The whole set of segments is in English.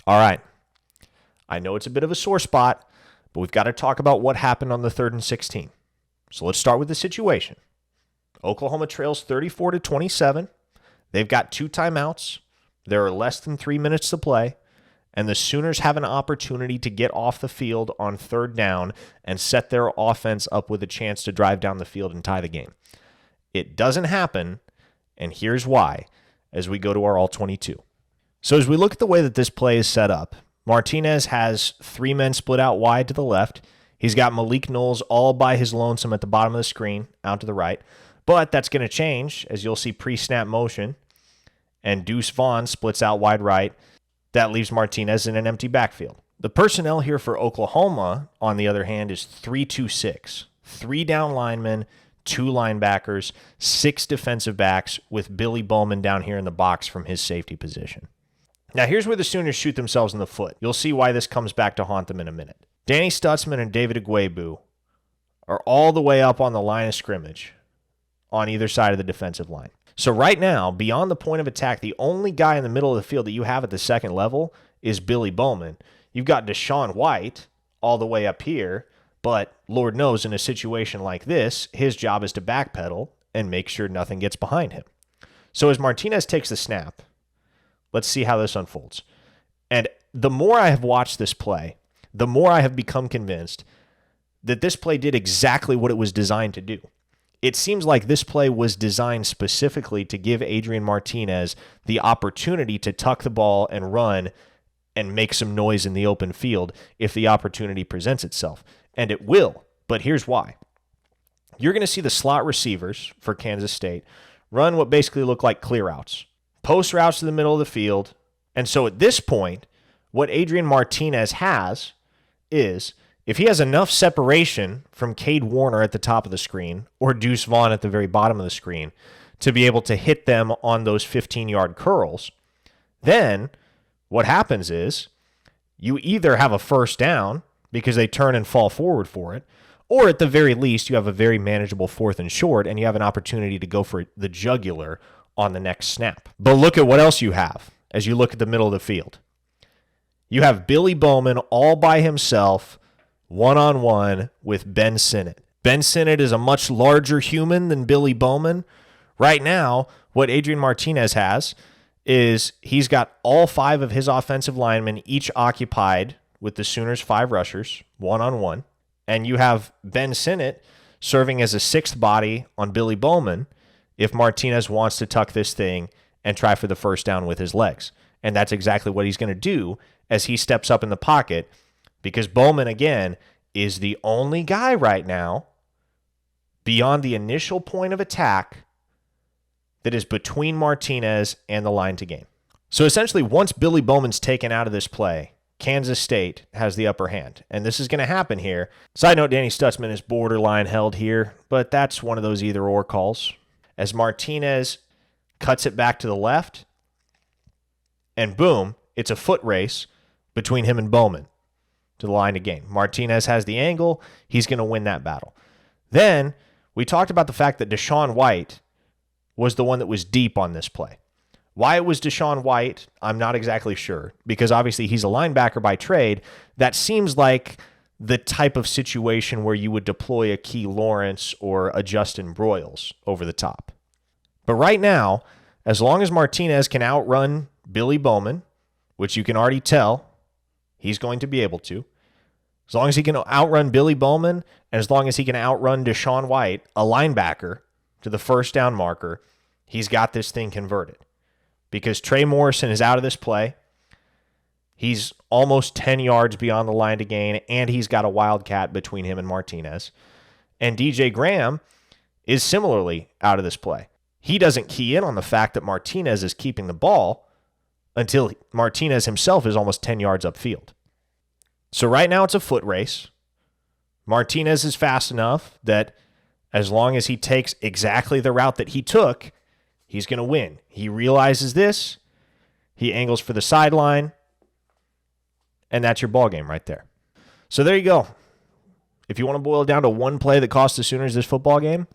All right. I know it's a bit of a sore spot, but we've got to talk about what happened on the 3rd-and-16. So let's start with the situation. Oklahoma trails 34-27. They've got 2 timeouts. There are less than 3 minutes to play, and the Sooners have an opportunity to get off the field on 3rd down and set their offense up with a chance to drive down the field and tie the game. It doesn't happen, and here's why as we go to our All-22. So as we look at the way that this play is set up, Martinez has 3 men split out wide to the left. He's got Malik Knowles all by his lonesome at the bottom of the screen, out to the right. But that's going to change, as you'll see pre-snap motion. And Deuce Vaughn splits out wide right. That leaves Martinez in an empty backfield. The personnel here for Oklahoma, on the other hand, is 3-2-6. 3 down linemen, 2 linebackers, 6 defensive backs, with Billy Bowman down here in the box from his safety position. Now, here's where the Sooners shoot themselves in the foot. You'll see why this comes back to haunt them in a minute. Danny Stutzman and David Agwebu are all the way up on the line of scrimmage on either side of the defensive line. So right now, beyond the point of attack, the only guy in the middle of the field that you have at the second level is Billy Bowman. You've got Deshaun White all the way up here, but Lord knows in a situation like this, his job is to backpedal and make sure nothing gets behind him. So as Martinez takes the snap, let's see how this unfolds. And the more I have watched this play, the more I have become convinced that this play did exactly what it was designed to do. It seems like this play was designed specifically to give Adrian Martinez the opportunity to tuck the ball and run and make some noise in the open field if the opportunity presents itself. And it will, but here's why. You're going to see the slot receivers for Kansas State run what basically look like clear routes, post routes to the middle of the field. And so at this point, what Adrian Martinez has is, if he has enough separation from Cade Warner at the top of the screen or Deuce Vaughn at the very bottom of the screen to be able to hit them on those 15-yard curls, then what happens is you either have a first down because they turn and fall forward for it, or at the very least you have a very manageable 4th and short and you have an opportunity to go for the jugular on the next snap. But look at what else you have as you look at the middle of the field. You have Billy Bowman all by himself, one-on-one with Ben Sinnott. Ben Sinnott is a much larger human than Billy Bowman. Right now, what Adrian Martinez has is he's got all 5 of his offensive linemen each occupied with the Sooners' 5 rushers, one-on-one. And you have Ben Sinnott serving as a 6th body on Billy Bowman if Martinez wants to tuck this thing and try for the first down with his legs. And that's exactly what he's going to do as he steps up in the pocket, because Bowman, again, is the only guy right now beyond the initial point of attack that is between Martinez and the line to gain. So essentially, once Billy Bowman's taken out of this play, Kansas State has the upper hand. And this is going to happen here. Side note, Danny Stutzman is borderline held here, but that's one of those either-or calls. As Martinez cuts it back to the left, and boom, it's a foot race between him and Bowman to the line to gain. Martinez has the angle. He's going to win that battle. Then we talked about the fact that Deshaun White was the one that was deep on this play. Why it was Deshaun White, I'm not exactly sure, because obviously he's a linebacker by trade. That seems like the type of situation where you would deploy a Key Lawrence or a Justin Broyles over the top. But right now, as long as Martinez can outrun Billy Bowman, which you can already tell he's going to be able to, as long as he can outrun Billy Bowman, and as long as he can outrun Deshaun White, a linebacker, to the first down marker, he's got this thing converted. Because Trey Morrison is out of this play. He's almost 10 yards beyond the line to gain, and he's got a Wildcat between him and Martinez. And DJ Graham is similarly out of this play. He doesn't key in on the fact that Martinez is keeping the ball until Martinez himself is almost 10 yards upfield. So right now it's a foot race. Martinez is fast enough that as long as he takes exactly the route that he took, he's going to win. He realizes this. He angles for the sideline. And that's your ball game right there. So there you go. If you want to boil it down to one play that cost the Sooners this football game,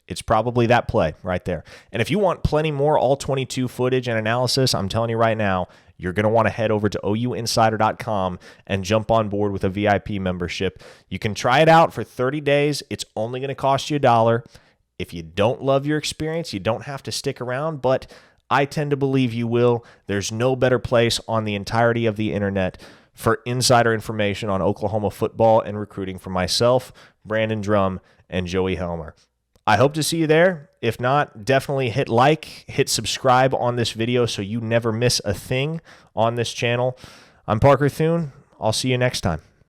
It's probably that play right there. And if you want plenty more All-22 footage and analysis, I'm telling you right now, you're going to want to head over to OUinsider.com and jump on board with a VIP membership. You can try it out for 30 days. It's only going to cost you $1. If you don't love your experience, you don't have to stick around, but I tend to believe you will. There's no better place on the entirety of the internet for insider information on Oklahoma football and recruiting from myself, Brandon Drum, and Joey Helmer. I hope to see you there. If not, definitely hit like, hit subscribe on this video so you never miss a thing on this channel. I'm Parker Thune. I'll see you next time.